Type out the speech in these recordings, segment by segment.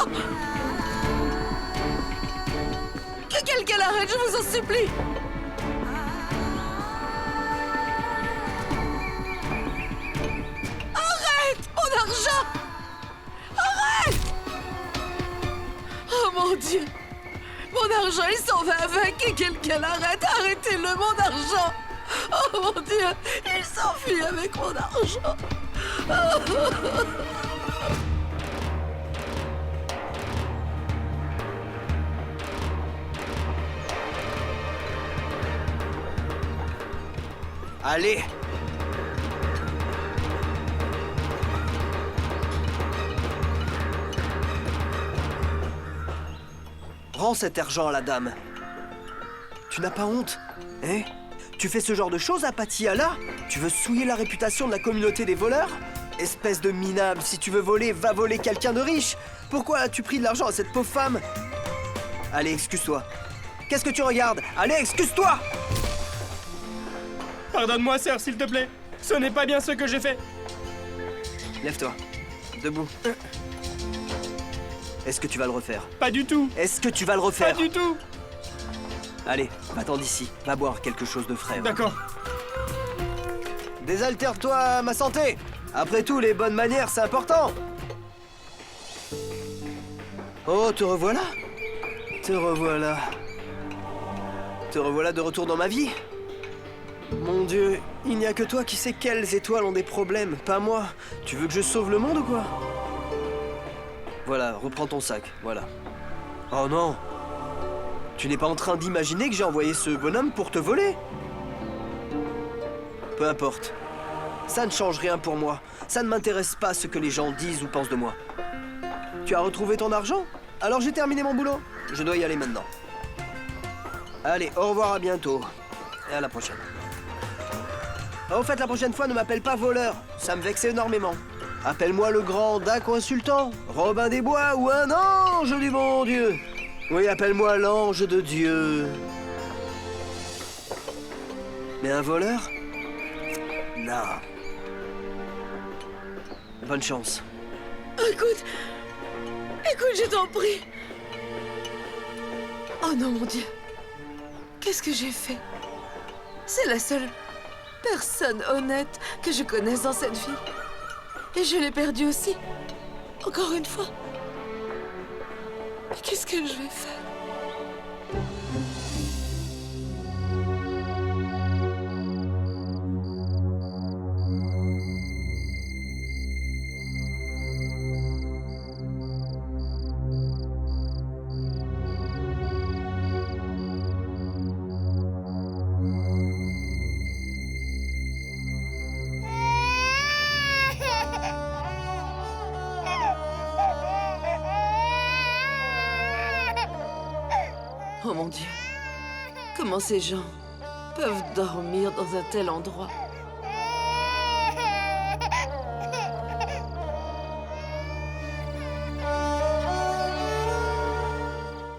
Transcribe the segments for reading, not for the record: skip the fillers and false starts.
Non! Que quelqu'un l'arrête, je vous en supplie! Arrête! Mon argent! Arrête! Oh mon Dieu! Mon argent, il s'en va avec! Que quelqu'un l'arrête! Arrêtez-le, mon argent! Oh mon Dieu! Il s'enfuit avec mon argent! Allez! Rends cet argent à la dame. Tu n'as pas honte, hein? Tu fais ce genre de choses à Patiala? Tu veux souiller la réputation de la communauté des voleurs? Espèce de minable, si tu veux voler, va voler quelqu'un de riche! Pourquoi as-tu pris de l'argent à cette pauvre femme? Allez, excuse-toi. Qu'est-ce que tu regardes? Allez, excuse-toi! Pardonne-moi, sœur, s'il te plaît. Ce n'est pas bien ce que j'ai fait. Lève-toi. Debout. Est-ce que tu vas le refaire? Pas du tout. Est-ce que tu vas le refaire? Pas du tout. Allez, va-t'en d'ici. Va boire quelque chose de frais. D'accord. Désaltère-toi à ma santé. Après tout, les bonnes manières, c'est important. Oh, te revoilà. Te revoilà. Te revoilà de retour dans ma vie. Mon Dieu, il n'y a que toi qui sais quelles étoiles ont des problèmes, pas moi. Tu veux que je sauve le monde ou quoi? Voilà, reprends ton sac, voilà. Oh non! Tu n'es pas en train d'imaginer que j'ai envoyé ce bonhomme pour te voler? Peu importe. Ça ne change rien pour moi. Ça ne m'intéresse pas ce que les gens disent ou pensent de moi. Tu as retrouvé ton argent? Alors j'ai terminé mon boulot. Je dois y aller maintenant. Allez, au revoir, à bientôt. Et à la prochaine. Au fait, la prochaine fois, ne m'appelle pas voleur. Ça me vexe énormément. Appelle-moi le grand Dac ou insultant, Robin des Bois ou un ange du bon Dieu. Oui, appelle-moi l'ange de Dieu. Mais un voleur? Non. Bonne chance. Écoute, je t'en prie. Oh non, mon Dieu. Qu'est-ce que j'ai fait? C'est la seule personne honnête que je connaisse dans cette vie. Et je l'ai perdu aussi. Encore une fois. Mais qu'est-ce que je vais faire? Oh mon Dieu, comment ces gens peuvent dormir dans un tel endroit?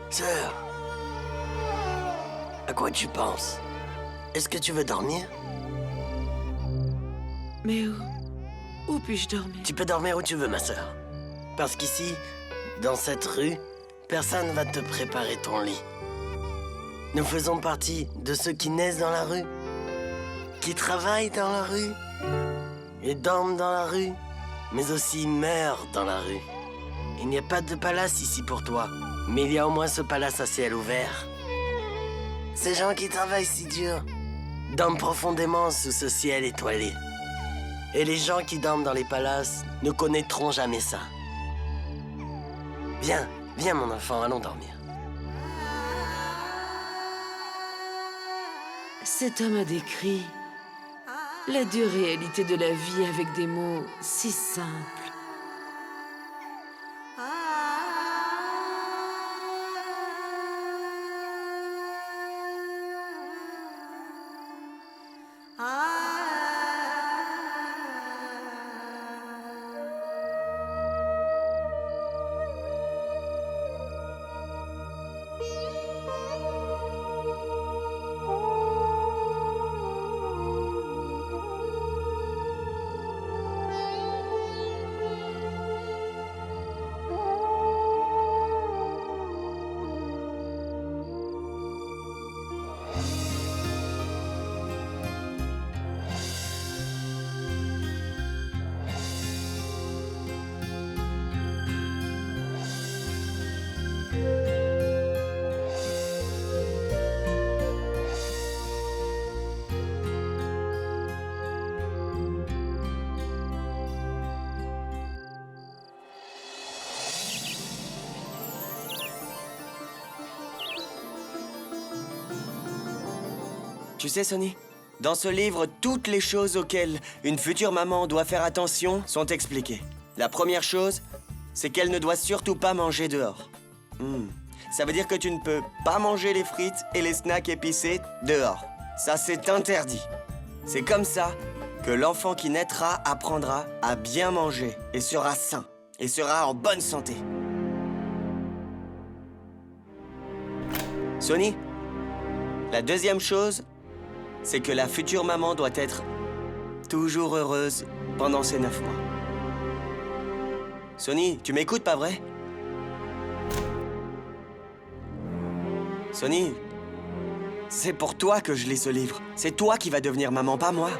Sœur, à quoi tu penses? Est-ce que tu veux dormir? Mais où puis-je dormir? Tu peux dormir où tu veux, ma sœur. Parce qu'ici, dans cette rue, personne va te préparer ton lit. Nous faisons partie de ceux qui naissent dans la rue, qui travaillent dans la rue, et dorment dans la rue, mais aussi meurent dans la rue. Il n'y a pas de palace ici pour toi, mais il y a au moins ce palace à ciel ouvert. Ces gens qui travaillent si dur dorment profondément sous ce ciel étoilé. Et les gens qui dorment dans les palaces ne connaîtront jamais ça. Viens, viens mon enfant, allons dormir. Cet homme a décrit la dure réalité de la vie avec des mots si simples. Tu sais, Sonny, dans ce livre, toutes les choses auxquelles une future maman doit faire attention sont expliquées. La première chose, c'est qu'elle ne doit surtout pas manger dehors. Ça veut dire que tu ne peux pas manger les frites et les snacks épicés dehors. Ça, c'est interdit. C'est comme ça que l'enfant qui naîtra apprendra à bien manger et sera sain et sera en bonne santé. Sonny, la deuxième chose, c'est que la future maman doit être toujours heureuse pendant ces 9 mois. Sonny, tu m'écoutes, pas vrai? Sonny, c'est pour toi que je lis ce livre. C'est toi qui vas devenir maman, pas moi.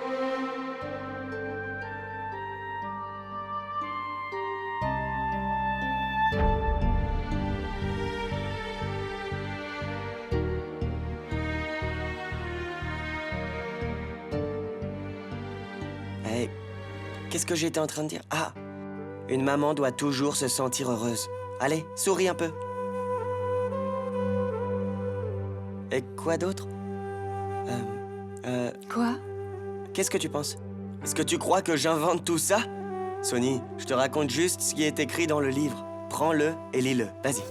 Hey, qu'est-ce que j'étais en train de dire? Ah, une maman doit toujours se sentir heureuse. Allez, souris un peu. Et quoi d'autre? Quoi? Qu'est-ce que tu penses? Est-ce que tu crois que j'invente tout ça? Sonny, je te raconte juste ce qui est écrit dans le livre. Prends-le et lis-le. Vas-y.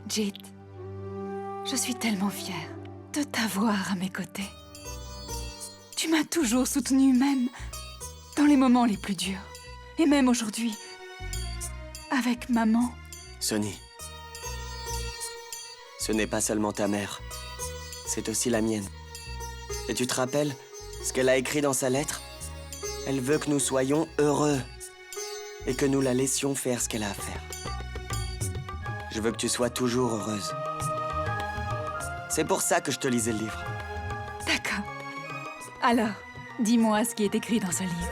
Jit, je suis tellement fière de t'avoir à mes côtés. Tu m'as toujours soutenue, même dans les moments les plus durs. Et même aujourd'hui, avec maman. Sonny, ce n'est pas seulement ta mère, c'est aussi la mienne. Et tu te rappelles ce qu'elle a écrit dans sa lettre? Elle veut que nous soyons heureux et que nous la laissions faire ce qu'elle a à faire. Je veux que tu sois toujours heureuse. C'est pour ça que je te lisais le livre. D'accord. Alors, dis-moi ce qui est écrit dans ce livre.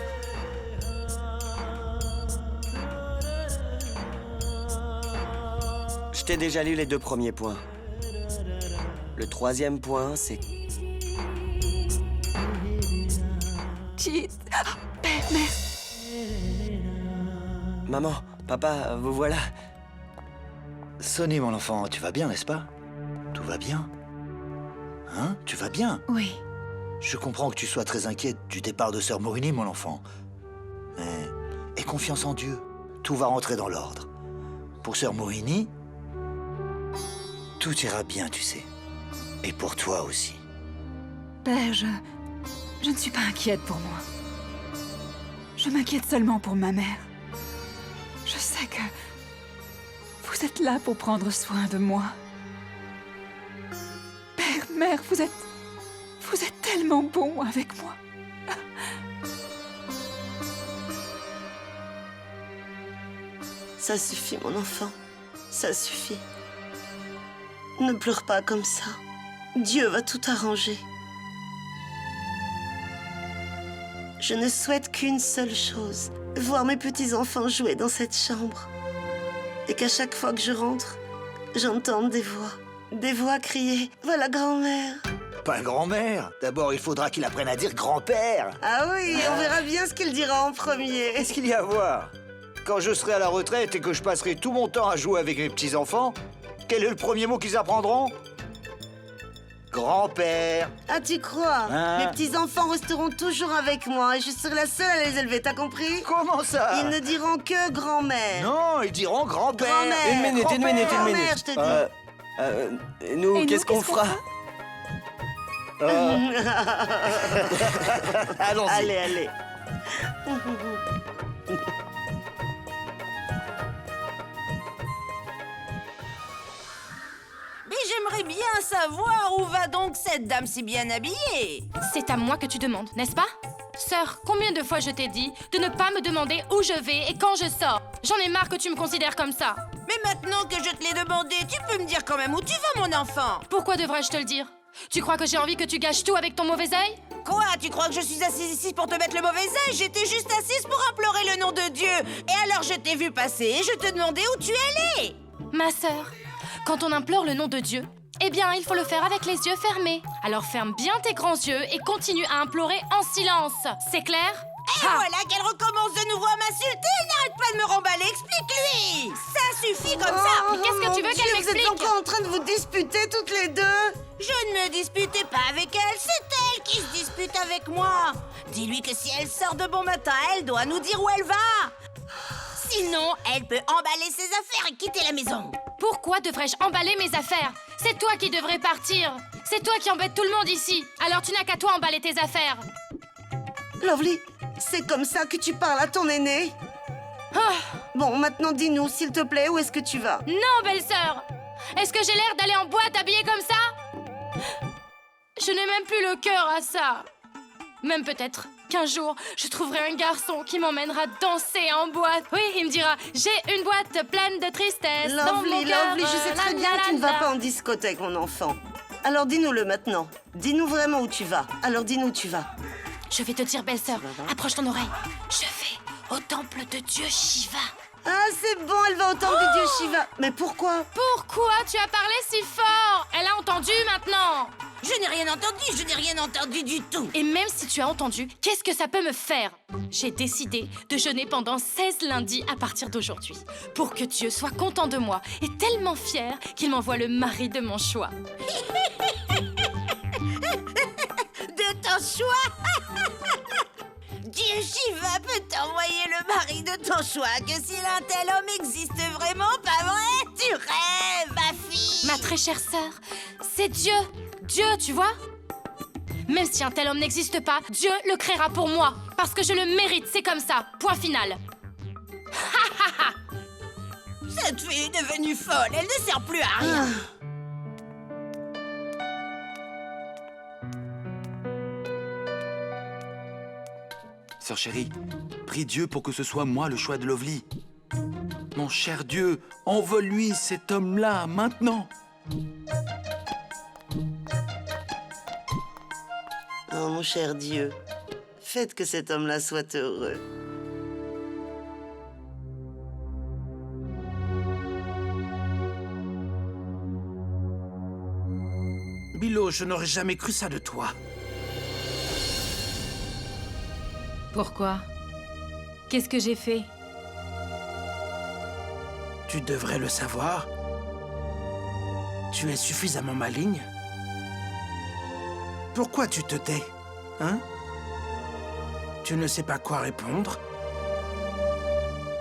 Je t'ai déjà lu les 2 premiers points. Le 3e point, c'est... Jit, père, mère. Maman, papa, vous voilà. Sonny, mon enfant, tu vas bien, n'est-ce pas? Tout va bien? Hein? Tu vas bien? Oui, Je comprends que tu sois très inquiète du départ de Sœur Maurini, mon enfant. Mais aie confiance en Dieu. Tout va rentrer dans l'ordre. Pour Sœur Maurini, tout ira bien, tu sais. Et pour toi aussi. père, je ne suis pas inquiète pour moi. Je m'inquiète seulement pour ma mère. Je sais que vous êtes là pour prendre soin de moi. Père, mère, vous êtes tellement bons avec moi. Ça suffit, mon enfant. Ça suffit. Ne pleure pas comme ça. Dieu va tout arranger. Je ne souhaite qu'une seule chose, voir mes petits-enfants jouer dans cette chambre. Et qu'à chaque fois que je rentre, j'entende des voix crier « Voilà grand-mère !» Pas grand-mère. D'abord, il faudra qu'il apprenne à dire grand-père. Ah oui, on verra bien ce qu'il dira en premier. Qu'est-ce qu'il y a à voir? Quand je serai à la retraite et que je passerai tout mon temps à jouer avec mes petits-enfants, quel est le premier mot qu'ils apprendront? Grand-père. Ah, tu crois? Hein? Mes petits-enfants resteront toujours avec moi et je serai la seule à les élever, t'as compris? Comment ça? Ils ne diront que grand-mère. Non, ils diront grand-père. Grand-mère. Une minute, Grand-mère, je te dis. Nous, Et qu'est-ce nous, qu'on fera? Allons-y. Allez, allez. Mais j'aimerais bien savoir où va donc cette dame si bien habillée. C'est à moi que tu demandes, n'est-ce pas? Sœur, combien de fois je t'ai dit de ne pas me demander où je vais et quand je sors? J'en ai marre que tu me considères comme ça. Mais maintenant que je te l'ai demandé, tu peux me dire quand même où tu vas, mon enfant? Pourquoi devrais-je te le dire? Tu crois que j'ai envie que tu gâches tout avec ton mauvais œil? Quoi? Tu crois que je suis assise ici pour te mettre le mauvais œil? J'étais juste assise pour implorer le nom de Dieu. Et alors je t'ai vu passer et je te demandais où tu allais. Ma sœur, quand on implore le nom de Dieu, eh bien, il faut le faire avec les yeux fermés. Alors ferme bien tes grands yeux et continue à implorer en silence. C'est clair? Et voilà qu'elle recommence de nouveau à m'insulter. Elle n'arrête pas de me remballer. Explique-lui. Ça suffit comme ça. Mais qu'est-ce que tu veux Mon qu'elle Dieu, vous êtes m'explique? encore en train de vous disputer toutes les deux? Je te disputez pas avec elle, c'est elle qui se dispute avec moi. Dis-lui que si elle sort de bon matin, elle doit nous dire où elle va. Sinon, elle peut emballer ses affaires et quitter la maison. Pourquoi devrais-je emballer mes affaires? C'est toi qui devrais partir. C'est toi qui embête tout le monde ici. Alors tu n'as qu'à toi emballer tes affaires. Lovely, c'est comme ça que tu parles à ton aîné? Bon, maintenant dis-nous, s'il te plaît, où est-ce que tu vas? Non, belle-sœur. Est-ce que j'ai l'air d'aller en boîte habillée comme ça? Je n'ai même plus le cœur à ça. Même peut-être qu'un jour, je trouverai un garçon qui m'emmènera danser en boîte. Oui, il me dira, j'ai une boîte pleine de tristesse dans mon Lovely, cœur. Lovely, je sais très bien que tu ne vas pas en discothèque, mon enfant. Alors dis-nous-le maintenant. Dis-nous vraiment où tu vas. Alors dis-nous où tu vas. Je vais te dire, belle-sœur, approche ton oreille. Je vais au temple de Dieu Shiva. Ah, c'est bon, elle va au temple du Dieu Shiva. Mais pourquoi? Pourquoi tu as parlé si fort? Elle a entendu maintenant. Je n'ai rien entendu du tout. Et même si tu as entendu, qu'est-ce que ça peut me faire? J'ai décidé de jeûner pendant 16 lundis à partir d'aujourd'hui, pour que Dieu soit content de moi et tellement fier qu'il m'envoie le mari de mon choix. De ton choix. Dieu Shiva peut t'envoyer le mari de ton choix, que si l'un tel homme existe vraiment, pas vrai? Tu rêves, ma fille. Ma très chère sœur, c'est Dieu. Dieu, tu vois? Même si un tel homme n'existe pas, Dieu le créera pour moi, parce que je le mérite, c'est comme ça. Point final. Cette fille est devenue folle, elle ne sert plus à rien. Sœur chérie, prie Dieu pour que ce soit moi le choix de Lovely. Mon cher Dieu, envole-lui cet homme-là, maintenant. Oh, mon cher Dieu, faites que cet homme-là soit heureux. Bilo, je n'aurais jamais cru ça de toi. Pourquoi? Qu'est-ce que j'ai fait? Tu devrais le savoir. Tu es suffisamment maligne. Pourquoi tu te tais, hein? Tu ne sais pas quoi répondre?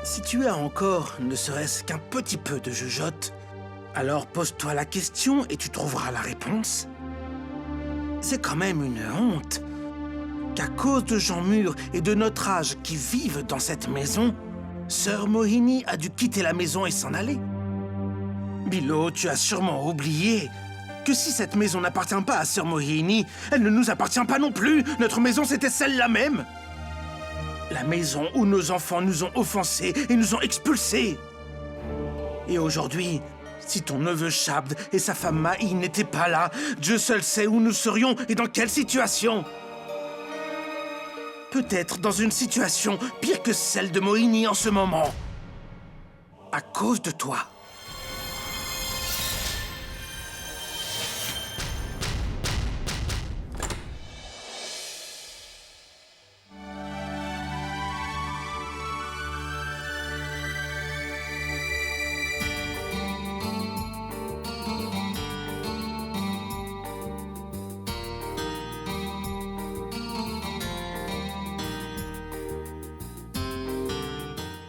Si tu as encore ne serait-ce qu'un petit peu de jugeote, alors pose-toi la question et tu trouveras la réponse. C'est quand même une honte qu'à cause de gens mûrs et de notre âge qui vivent dans cette maison, Sœur Mohini a dû quitter la maison et s'en aller. Bilo, tu as sûrement oublié que si cette maison n'appartient pas à Sœur Mohini, elle ne nous appartient pas non plus. Notre maison, c'était celle-là même. La maison où nos enfants nous ont offensés et nous ont expulsés. Et aujourd'hui, si ton neveu Shabd et sa femme Maï n'étaient pas là, Dieu seul sait où nous serions et dans quelle situation. Peut-être dans une situation pire que celle de Mohini en ce moment. À cause de toi.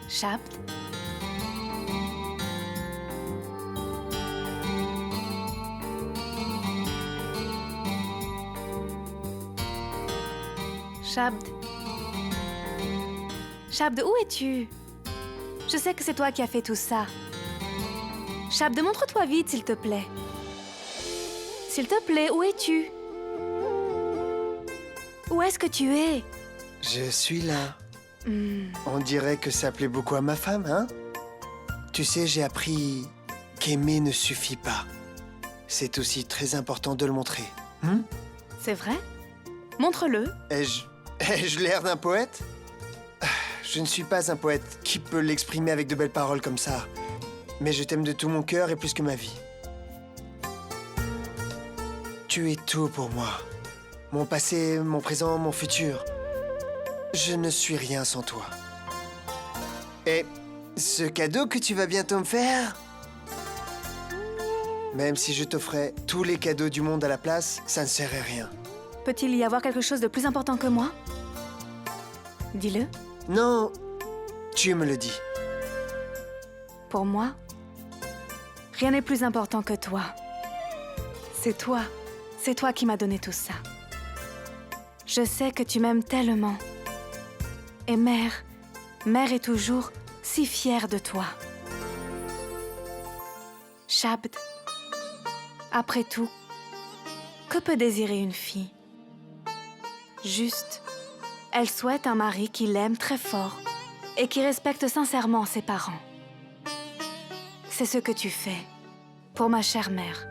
Shabd? Shabd? Shabd, où es-tu? Je sais que c'est toi qui as fait tout ça. Shabd, montre-toi vite, s'il te plaît. S'il te plaît, où es-tu? Où est-ce que tu es? Je suis là. On dirait que ça plaît beaucoup à ma femme, hein? Tu sais, j'ai appris qu'aimer ne suffit pas. C'est aussi très important de le montrer. C'est vrai? Montre-le. Ai-je l'air d'un poète? Je ne suis pas un poète qui peut l'exprimer avec de belles paroles comme ça. Mais je t'aime de tout mon cœur et plus que ma vie. Tu es tout pour moi. Mon passé, mon présent, mon futur. Je ne suis rien sans toi. Et ce cadeau que tu vas bientôt me faire, Même si je t'offrais tous les cadeaux du monde à la place, ça ne serait rien. Peut-il y avoir quelque chose de plus important que moi? Dis-le. Non, tu me le dis. Pour moi, rien n'est plus important que toi. C'est toi. C'est toi qui m'as donné tout ça. Je sais que tu m'aimes tellement. Et mère est toujours si fière de toi. Shabd, après tout, que peut désirer une fille? Juste, elle souhaite un mari qui l'aime très fort et qui respecte sincèrement ses parents. C'est ce que tu fais pour ma chère mère.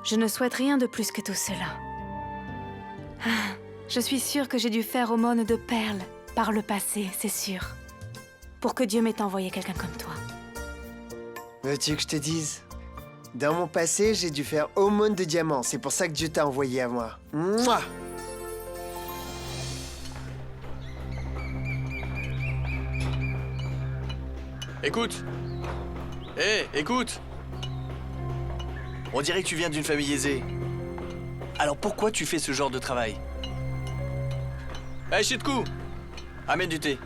Je ne souhaite rien de plus que tout cela. Ah, je suis sûre que j'ai dû faire aumône de perles par le passé, c'est sûr. Pour que Dieu m'ait envoyé quelqu'un comme toi. Veux-tu que je te dise? Dans mon passé, j'ai dû faire aumône de diamants. C'est pour ça que Dieu t'a envoyé à moi. Mouah! Écoute. Hé, écoute. On dirait que tu viens d'une famille aisée. Alors pourquoi tu fais ce genre de travail? Hé, Shitku! Amène du thé.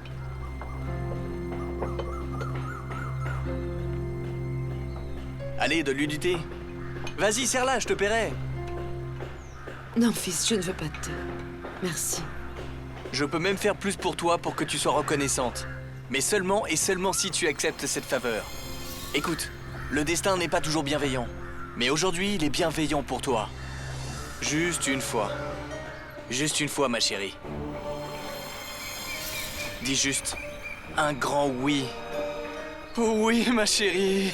Allez, donne-lui du thé. Vas-y, serre-la, je te paierai. Non, fils, je ne veux pas de thé. Merci. Je peux même faire plus pour toi pour que tu sois reconnaissante. Mais seulement et seulement si tu acceptes cette faveur. Écoute, le destin n'est pas toujours bienveillant. Mais aujourd'hui, il est bienveillant pour toi. Juste une fois. Juste une fois, ma chérie. Dis juste un grand oui. Oui, ma chérie.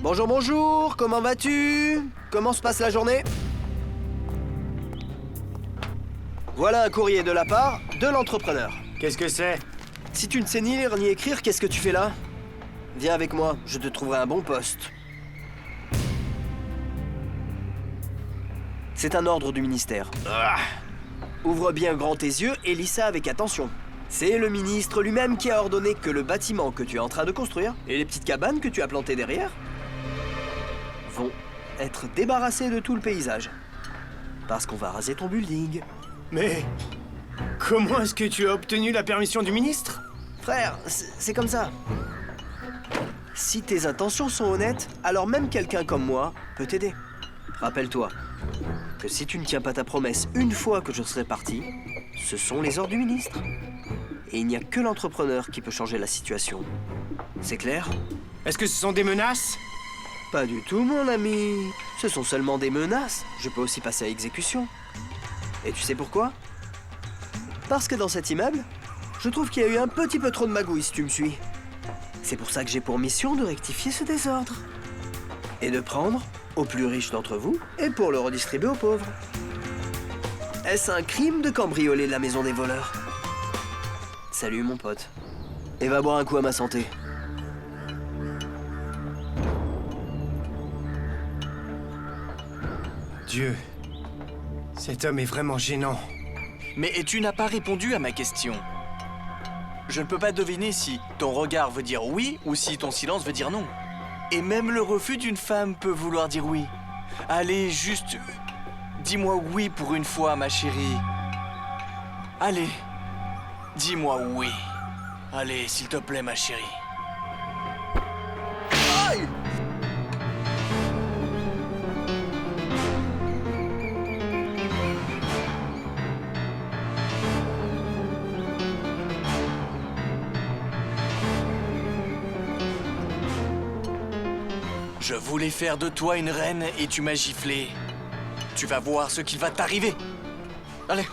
Bonjour, bonjour, comment vas-tu? Comment se passe la journée? Voilà un courrier de la part de l'entrepreneur. Qu'est-ce que c'est? Si tu ne sais ni lire ni écrire, qu'est-ce que tu fais là? Viens avec moi, je te trouverai un bon poste. C'est un ordre du ministère. Ouvre bien grand tes yeux et lis ça avec attention. C'est le ministre lui-même qui a ordonné que le bâtiment que tu es en train de construire et les petites cabanes que tu as plantées derrière vont être débarrassés de tout le paysage. Parce qu'on va raser ton building. Mais comment est-ce que tu as obtenu la permission du ministre? Frère, c'est comme ça. Si tes intentions sont honnêtes, alors même quelqu'un comme moi peut t'aider. Rappelle-toi que si tu ne tiens pas ta promesse une fois que je serai parti, ce sont les ordres du ministre. Et il n'y a que l'entrepreneur qui peut changer la situation. C'est clair? Est-ce que ce sont des menaces? Pas du tout, mon ami. Ce sont seulement des menaces. Je peux aussi passer à exécution. Et tu sais pourquoi? Parce que dans cet immeuble, je trouve qu'il y a eu un petit peu trop de magouilles, si tu me suis. C'est pour ça que j'ai pour mission de rectifier ce désordre. Et de prendre aux plus riches d'entre vous et pour le redistribuer aux pauvres. Est-ce un crime de cambrioler la maison des voleurs? Salut, mon pote. Et va boire un coup à ma santé. Dieu, cet homme est vraiment gênant. Mais tu n'as pas répondu à ma question. Je ne peux pas deviner si ton regard veut dire oui ou si ton silence veut dire non. Et même le refus d'une femme peut vouloir dire oui. Allez, juste... dis-moi oui pour une fois, ma chérie. Allez, dis-moi oui. Allez, s'il te plaît, ma chérie. Aïe! Je voulais faire de toi une reine et tu m'as giflé. Tu vas voir ce qu'il va t'arriver. Allez,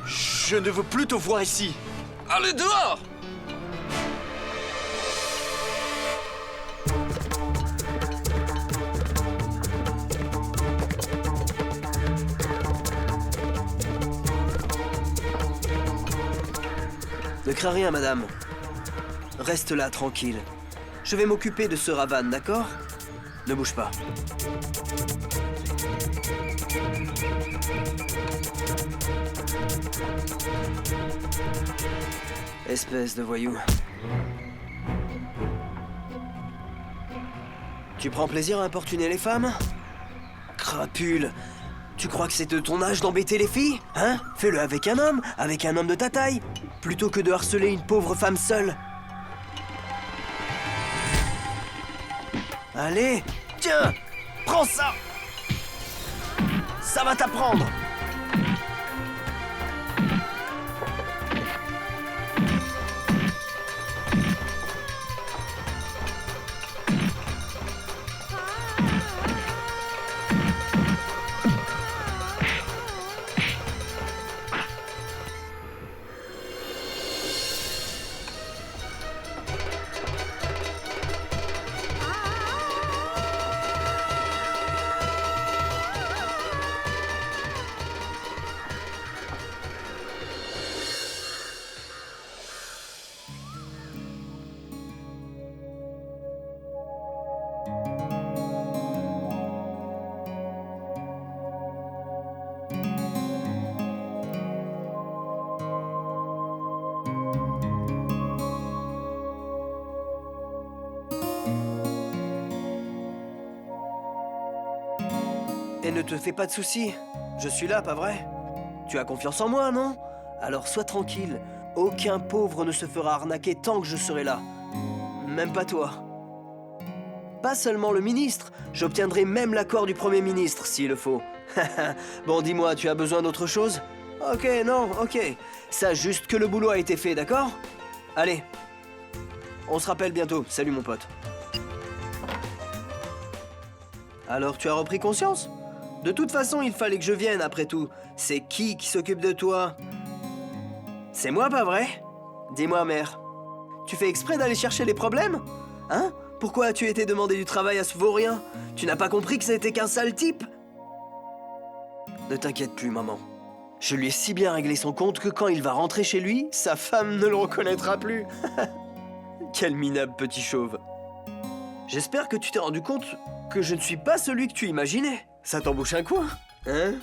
je ne veux plus te voir ici. Allez, dehors! Ne crains rien, madame. Reste là, tranquille. Je vais m'occuper de ce Ravan, d'accord? Ne bouge pas. Espèce de voyou. Tu prends plaisir à importuner les femmes? Crapule! Tu crois que c'est de ton âge d'embêter les filles? Hein? Fais-le avec un homme de ta taille, plutôt que de harceler une pauvre femme seule. Allez, tiens! Prends ça! Ça va t'apprendre! Et ne te fais pas de soucis. Je suis là, pas vrai? Tu as confiance en moi, non? Alors sois tranquille. Aucun pauvre ne se fera arnaquer tant que je serai là. Même pas toi. Pas seulement le ministre. J'obtiendrai même l'accord du Premier ministre, s'il le faut. Bon, dis-moi, tu as besoin d'autre chose? Ok, non, ok. Sache juste que le boulot a été fait, d'accord? Allez. On se rappelle bientôt. Salut, mon pote. Alors, tu as repris conscience? De toute façon, il fallait que je vienne, après tout. C'est qui s'occupe de toi? C'est moi, pas vrai? Dis-moi, mère. Tu fais exprès d'aller chercher les problèmes? Hein? Pourquoi as-tu été demander du travail à ce vaurien? Tu n'as pas compris que c'était qu'un sale type? Ne t'inquiète plus, maman. Je lui ai si bien réglé son compte que quand il va rentrer chez lui, sa femme ne le reconnaîtra plus. Quel minable petit chauve. J'espère que tu t'es rendu compte que je ne suis pas celui que tu imaginais. Ça t'embouche un coin, hein?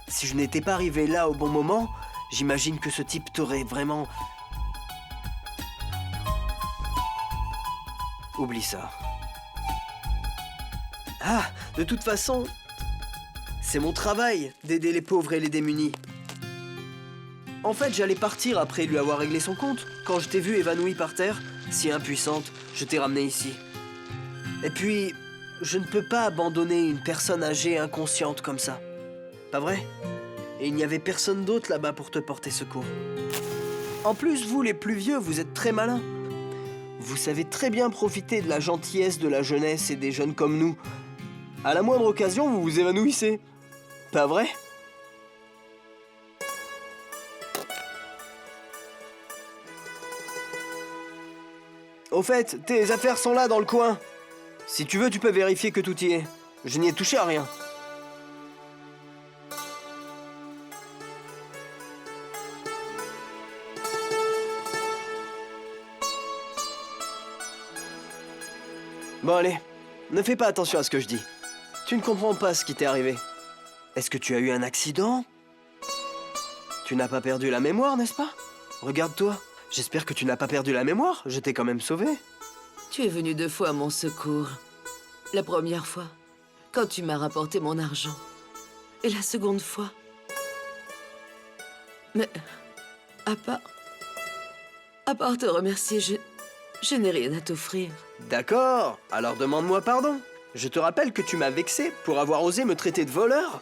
Si je n'étais pas arrivé là au bon moment, j'imagine que ce type t'aurait vraiment... Oublie ça. Ah, de toute façon, c'est mon travail d'aider les pauvres et les démunis. En fait, j'allais partir après lui avoir réglé son compte. Quand je t'ai vue évanouie par terre, si impuissante, je t'ai ramenée ici. Et puis, je ne peux pas abandonner une personne âgée inconsciente comme ça. Pas vrai? Et il n'y avait personne d'autre là-bas pour te porter secours. En plus, vous les plus vieux, vous êtes très malins. Vous savez très bien profiter de la gentillesse de la jeunesse et des jeunes comme nous. À la moindre occasion, vous vous évanouissez. Pas vrai? Au fait, tes affaires sont là dans le coin. Si tu veux, tu peux vérifier que tout y est. Je n'y ai touché à rien. Bon allez, ne fais pas attention à ce que je dis. Tu ne comprends pas ce qui t'est arrivé. Est-ce que tu as eu un accident? Tu n'as pas perdu la mémoire, n'est-ce pas? Regarde-toi. J'espère que tu n'as pas perdu la mémoire. Je t'ai quand même sauvé. Tu es venu 2 fois à mon secours. La première fois, quand tu m'as rapporté mon argent. Et la seconde fois. Mais, à part te remercier, je n'ai rien à t'offrir. D'accord, alors demande-moi pardon. Je te rappelle que tu m'as vexé pour avoir osé me traiter de voleur.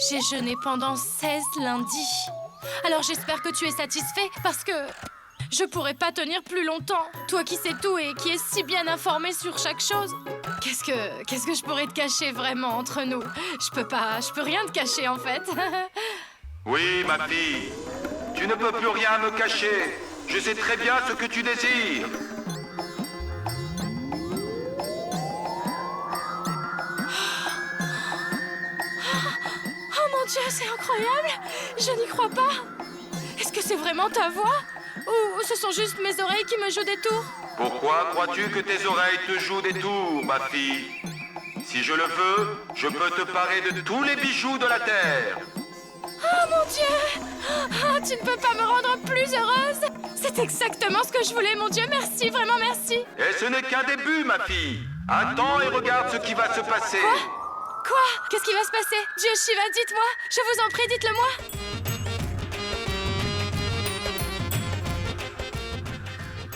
J'ai jeûné pendant 16 lundis. Alors j'espère que tu es satisfait parce que je pourrais pas tenir plus longtemps. Toi qui sais tout et qui es si bien informé sur chaque chose. Qu'est-ce que je pourrais te cacher vraiment entre nous? Je peux rien te cacher en fait. Oui, ma fille. Tu ne peux plus rien me cacher. Je sais très bien ce que tu désires. mon Dieu, c'est incroyable! Je n'y crois pas! Est-ce que c'est vraiment ta voix? Ou ce sont juste mes oreilles qui me jouent des tours? Pourquoi crois-tu que tes oreilles te jouent des tours, ma fille? Si je le veux, je peux te parer de tous les bijoux de la terre. Oh mon Dieu! Ah, tu ne peux pas me rendre plus heureuse! C'est exactement ce que je voulais, mon Dieu, merci, vraiment merci! Et ce n'est qu'un début, ma fille. Attends et regarde ce qui va se passer. Quoi? Qu'est-ce qui va se passer? Dieu Shiva, dites-moi! Je vous en prie, dites-le-moi!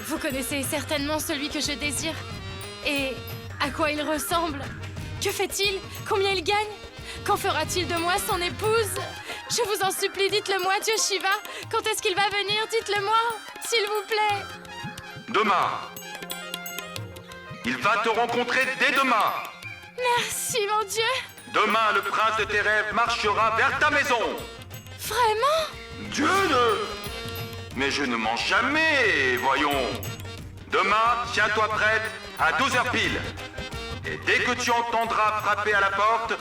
Vous connaissez certainement celui que je désire. Et à quoi il ressemble? Que fait-il? Combien il gagne? Qu'en fera-t-il de moi, son épouse? Je vous en supplie, dites-le-moi, Dieu Shiva. Quand est-ce qu'il va venir? Dites-le-moi, s'il vous plaît. Demain. Il va te rencontrer dès demain. Merci, mon Dieu. Demain, le prince de tes rêves marchera vers ta maison. Vraiment? Dieu ne... Mais je ne mens jamais, voyons. Demain, tiens-toi prête à 12h pile. Et dès que tu entendras frapper à la porte,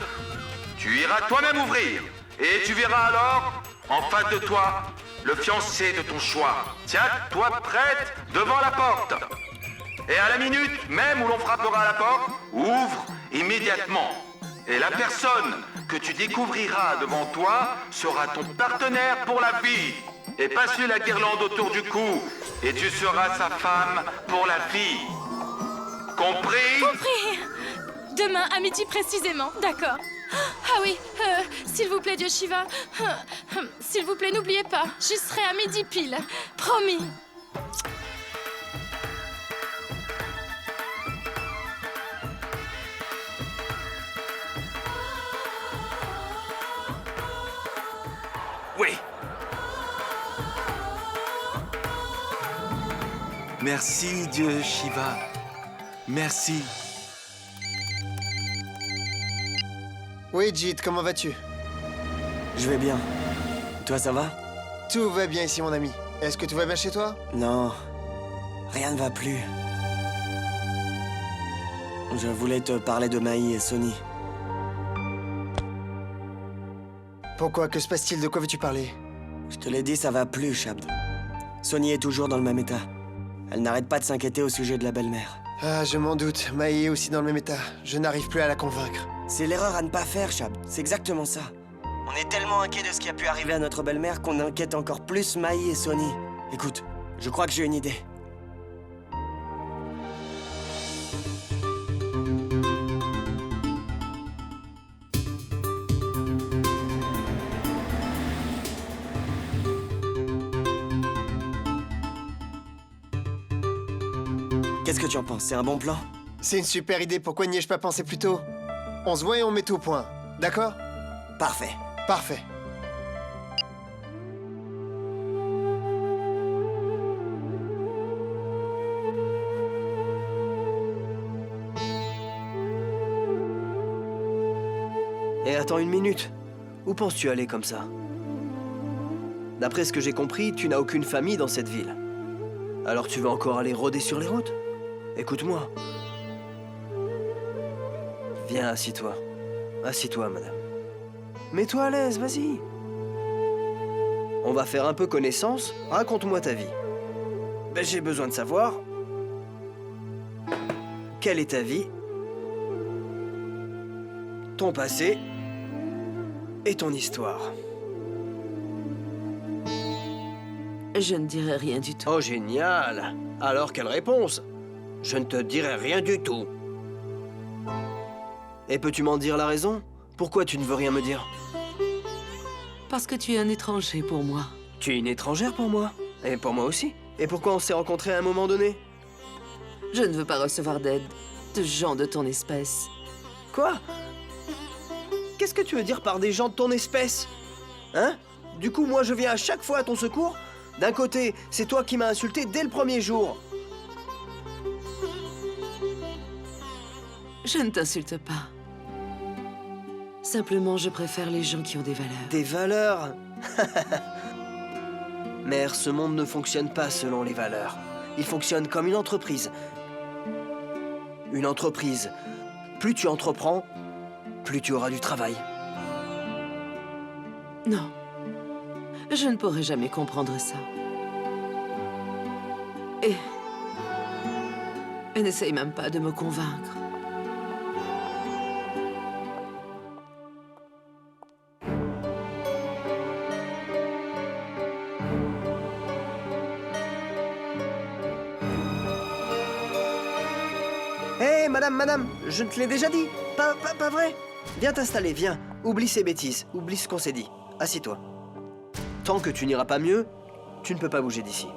tu iras toi-même ouvrir. Et tu verras alors, en face de toi, le fiancé de ton choix. Tiens-toi prête devant la porte. Et à la minute même où l'on frappera à la porte, ouvre immédiatement. Et la personne que tu découvriras devant toi sera ton partenaire pour la vie. Et passe-lui la guirlande autour du cou, et tu seras sa femme pour la vie. Compris? Compris. Demain à midi précisément, d'accord. Ah oui, s'il vous plaît, Dieu Shiva. S'il vous plaît, n'oubliez pas, j'y serai à midi pile. Promis. Oui. Merci, Dieu Shiva. Merci. Oui, Jit, comment vas-tu? Je vais bien. Toi, ça va? Tout va bien ici, mon ami. Est-ce que tout va bien chez toi? Non. Rien ne va plus. Je voulais te parler de Maï et Sony. Pourquoi? Que se passe-t-il? De quoi veux-tu parler? Je te l'ai dit, ça va plus, Shabd. Sony est toujours dans le même état. Elle n'arrête pas de s'inquiéter au sujet de la belle-mère. Ah, je m'en doute. Maï est aussi dans le même état. Je n'arrive plus à la convaincre. C'est l'erreur à ne pas faire, Shabd. C'est exactement ça. On est tellement inquiet de ce qui a pu arriver à notre belle-mère qu'on inquiète encore plus Maï et Sony. Écoute, je crois que j'ai une idée. Qu'est-ce que tu en penses? C'est un bon plan? C'est une super idée. Pourquoi n'y ai-je pas pensé plus tôt? On se voit et on met tout au point. D'accord? Parfait. Parfait. Et attends une minute. Où penses-tu aller comme ça? D'après ce que j'ai compris, tu n'as aucune famille dans cette ville. Alors tu vas encore aller rôder sur les routes? Écoute-moi. Viens, assis-toi. Assis-toi, madame. Mets-toi à l'aise, vas-y. On va faire un peu connaissance. Raconte-moi ta vie. Ben, j'ai besoin de savoir... Quelle est ta vie? Ton passé... Et ton histoire. Je ne dirai rien du tout. Oh, génial! Alors, quelle réponse? Je ne te dirai rien du tout. Et peux-tu m'en dire la raison? Pourquoi tu ne veux rien me dire? Parce que tu es un étranger pour moi. Tu es une étrangère pour moi? Et pour moi aussi. Et pourquoi on s'est rencontrés à un moment donné? Je ne veux pas recevoir d'aide de gens de ton espèce. Quoi? Qu'est-ce que tu veux dire par des gens de ton espèce? Hein? Du coup, moi, je viens à chaque fois à ton secours? D'un côté, c'est toi qui m'as insulté dès le premier jour. Je ne t'insulte pas. Simplement, je préfère les gens qui ont des valeurs. Des valeurs? Mère, ce monde ne fonctionne pas selon les valeurs. Il fonctionne comme une entreprise. Une entreprise. Plus tu entreprends, plus tu auras du travail. Non. Je ne pourrai jamais comprendre ça. Et n'essaye même pas de me convaincre. Hé, madame, je ne te l'ai déjà dit. Pas vrai. Viens t'installer, viens. Oublie ces bêtises, oublie ce qu'on s'est dit. Assis-toi. Tant que tu n'iras pas mieux, tu ne peux pas bouger d'ici.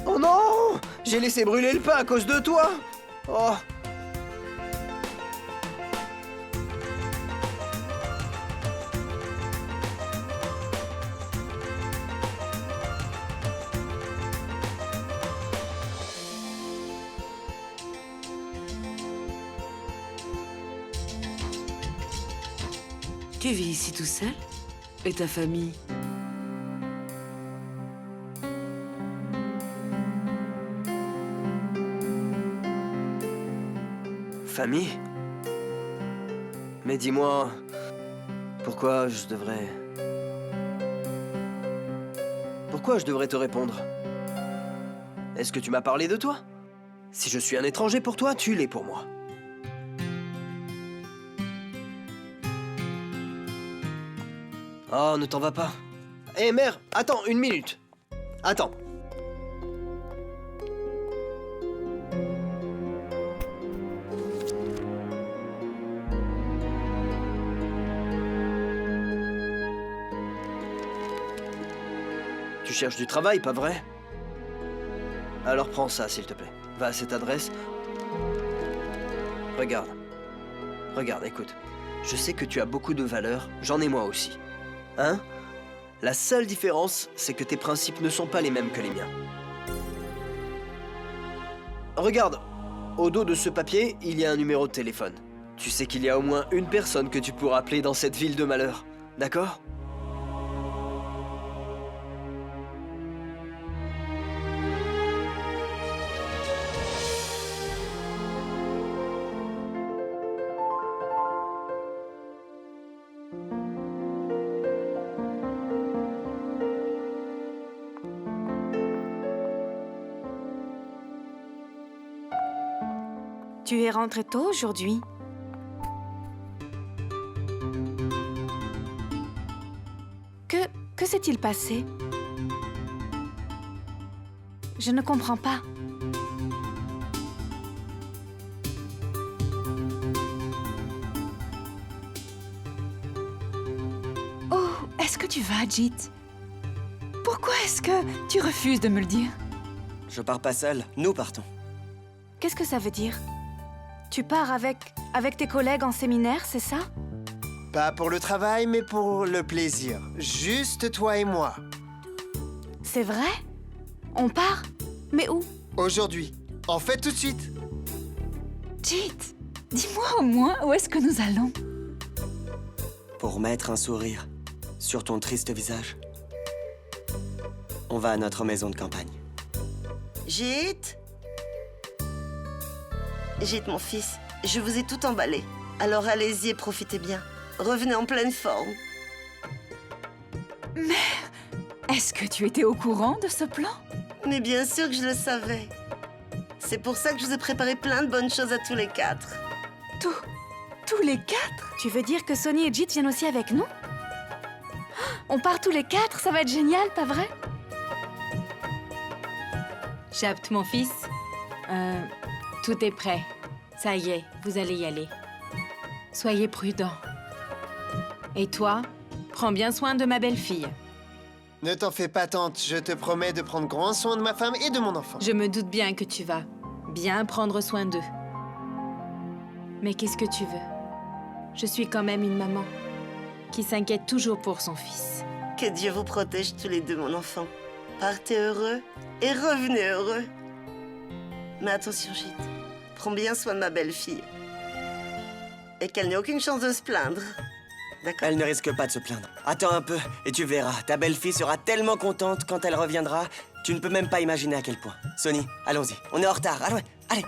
Oh non! J'ai laissé brûler le pain à cause de toi! Oh! Tu vis ici tout seul? Et ta famille? Famille? Mais dis-moi, pourquoi je devrais te répondre? Est-ce que tu m'as parlé de toi? Si je suis un étranger pour toi, tu l'es pour moi. Oh, ne t'en va pas. Hé, mère, attends, une minute. Attends. Tu cherches du travail, pas vrai? Alors prends ça, s'il te plaît. Va à cette adresse. Regarde. Regarde, écoute. Je sais que tu as beaucoup de valeurs, j'en ai moi aussi. Hein? La seule différence, c'est que tes principes ne sont pas les mêmes que les miens. Regarde, au dos de ce papier, il y a un numéro de téléphone. Tu sais qu'il y a au moins une personne que tu pourras appeler dans cette ville de malheur, d'accord? Tu es rentré tôt aujourd'hui? Que s'est-il passé? Je ne comprends pas. Oh, est-ce que tu vas, Jit? Pourquoi est-ce que tu refuses de me le dire? Je pars pas seul, nous partons. Qu'est-ce que ça veut dire? Tu pars avec tes collègues en séminaire, c'est ça? Pas pour le travail, mais pour le plaisir. Juste toi et moi. C'est vrai? On part? Mais où? Aujourd'hui. En fait, tout de suite. Jit, dis-moi au moins où est-ce que nous allons? Pour mettre un sourire sur ton triste visage, on va à notre maison de campagne. Jit, mon fils, je vous ai tout emballé. Alors allez-y et profitez bien. Revenez en pleine forme. Mère, est-ce que tu étais au courant de ce plan? Mais bien sûr que je le savais. C'est pour ça que je vous ai préparé plein de bonnes choses à tous les quatre. Tous les quatre? Tu veux dire que Sonny et Jit viennent aussi avec nous? On part tous les quatre, ça va être génial, pas vrai? Chapt, mon fils, tout est prêt. Ça y est, vous allez y aller. Soyez prudents. Et toi, prends bien soin de ma belle-fille. Ne t'en fais pas, tante. Je te promets de prendre grand soin de ma femme et de mon enfant. Je me doute bien que tu vas bien prendre soin d'eux. Mais qu'est-ce que tu veux? Je suis quand même une maman qui s'inquiète toujours pour son fils. Que Dieu vous protège tous les deux, mon enfant. Partez heureux et revenez heureux. Mais attention, Jit. Prends bien soin de ma belle-fille. Et qu'elle n'ait aucune chance de se plaindre. D'accord? Elle ne risque pas de se plaindre. Attends un peu et tu verras. Ta belle-fille sera tellement contente quand elle reviendra. Tu ne peux même pas imaginer à quel point. Sonny, allons-y. On est en retard. Allons, allez.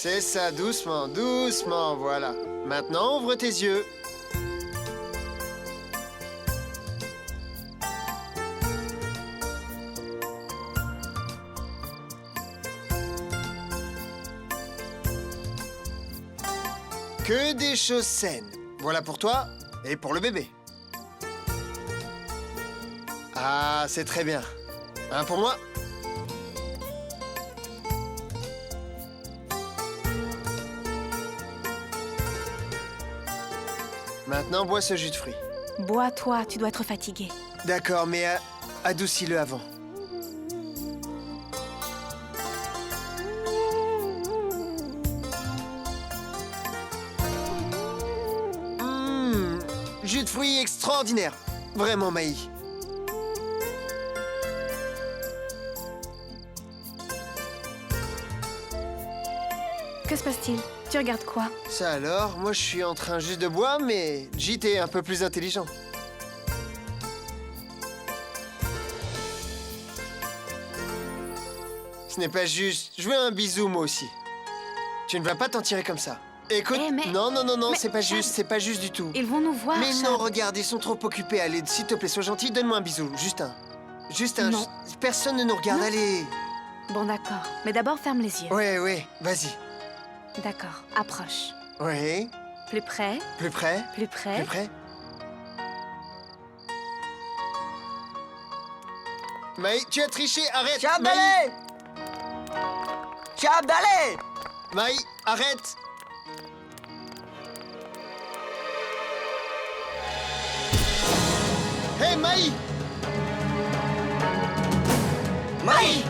C'est ça, doucement, doucement, voilà. Maintenant, ouvre tes yeux. Que des choses saines. Voilà pour toi et pour le bébé. Ah, c'est très bien. Un pour moi. Maintenant, bois ce jus de fruits. Bois, toi, tu dois être fatigué. D'accord, mais adoucis-le avant. Jus de fruits extraordinaire. Vraiment, Maï. Que se passe-t-il? Tu regardes quoi? Ça alors, moi je suis en train juste de boire, mais Jit est un peu plus intelligent. Ce n'est pas juste. Je veux un bisou, moi aussi. Tu ne vas pas t'en tirer comme ça. Écoute, non, c'est pas juste, c'est pas juste du tout. Ils vont nous voir, Mais Chad. non, regarde, ils sont trop occupés. Allez, s'il te plaît, sois gentil, donne-moi un bisou. Juste un. Juste un. Non. Personne ne nous regarde, Non. allez. Bon, d'accord. Mais d'abord, ferme les yeux. Ouais, vas-y. D'accord. Approche. Ouais. Plus près. Plus près. Plus près. Plus près. Maï, tu as triché, arrête. Chab Maï. d'aller Chab d'aller Maï, arrête. Hé, Maï. Maï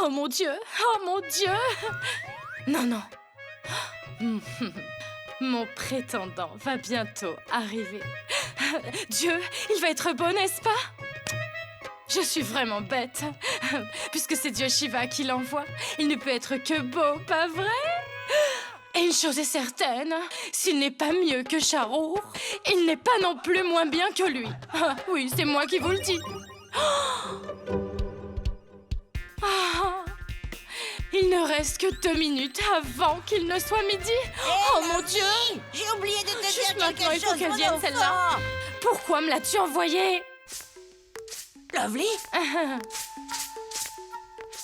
Oh mon Dieu! Oh mon Dieu! Non, non. Mon prétendant va bientôt arriver. Dieu, il va être beau, n'est-ce pas? Je suis vraiment bête. Puisque c'est Dieu Shiva qui l'envoie, il ne peut être que beau, pas vrai? Et une chose est certaine, s'il n'est pas mieux que Charour, il n'est pas non plus moins bien que lui. Ah, oui, c'est moi qui vous le dis. Ah, il ne reste que 2 minutes avant qu'il ne soit midi. Oh mon Dieu! J'ai oublié de te Juste dire maintenant, il quelque faut chose, qu'elle mon vienne enfant. celle-là. Pourquoi me l'as-tu envoyée? Lovely?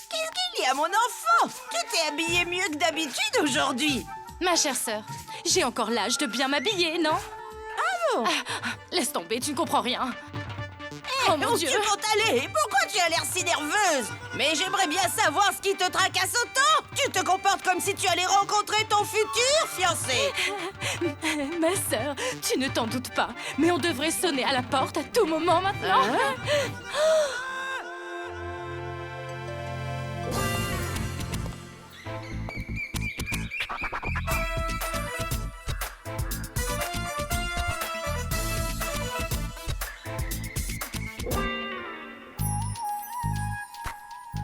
Qu'est-ce qu'il y a, mon enfant? Tu t'es habillée mieux que d'habitude aujourd'hui. Ma chère sœur, j'ai encore l'âge de bien m'habiller, non? Ah bon? Laisse tomber, tu ne comprends rien. Oh mon Où Dieu! tu comptes aller? Pourquoi tu as l'air si nerveuse? Mais j'aimerais bien savoir ce qui te tracasse autant. Tu te comportes comme si tu allais rencontrer ton futur fiancé. Ma sœur, tu ne t'en doutes pas, mais on devrait sonner à la porte à tout moment maintenant.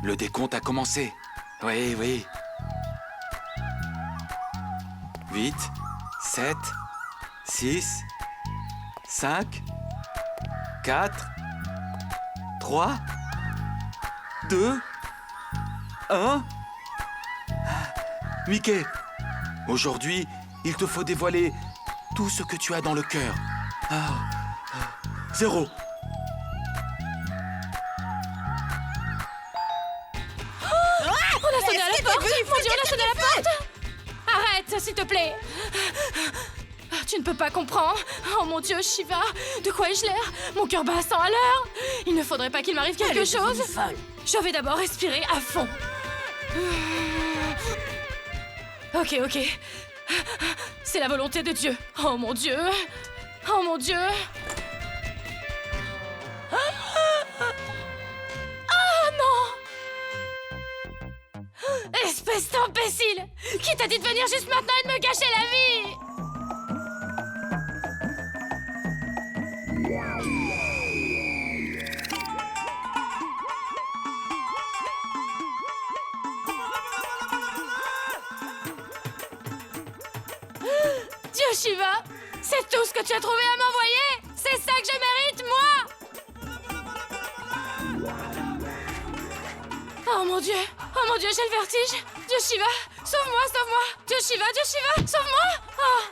Le décompte a commencé. Oui, oui. 8, 7, 6, 5, 4, 3, 2, 1. Mickey, aujourd'hui, il te faut dévoiler tout ce que tu as dans le cœur. 0. On a sonné à la porte! Mon Dieu, on a sonné à la porte! Arrête, s'il te plaît! Tu ne peux pas comprendre. Oh mon Dieu, Shiva, de quoi ai-je l'air? Mon cœur bat à 100 à l'heure. Il ne faudrait pas qu'il m'arrive quelque chose. Je vais d'abord respirer à fond. Ok. C'est la volonté de Dieu. Oh mon Dieu. Oh mon Dieu. Oh non! Espèce d'imbécile! Qui t'a dit de venir juste maintenant et de me gâcher la vie? Dieu Shiva, c'est tout ce que tu as trouvé à m'envoyer? C'est ça que je mérite, moi? Oh mon Dieu, j'ai le vertige. Dieu Shiva, sauve-moi, sauve-moi. Dieu Shiva, sauve-moi. Oh.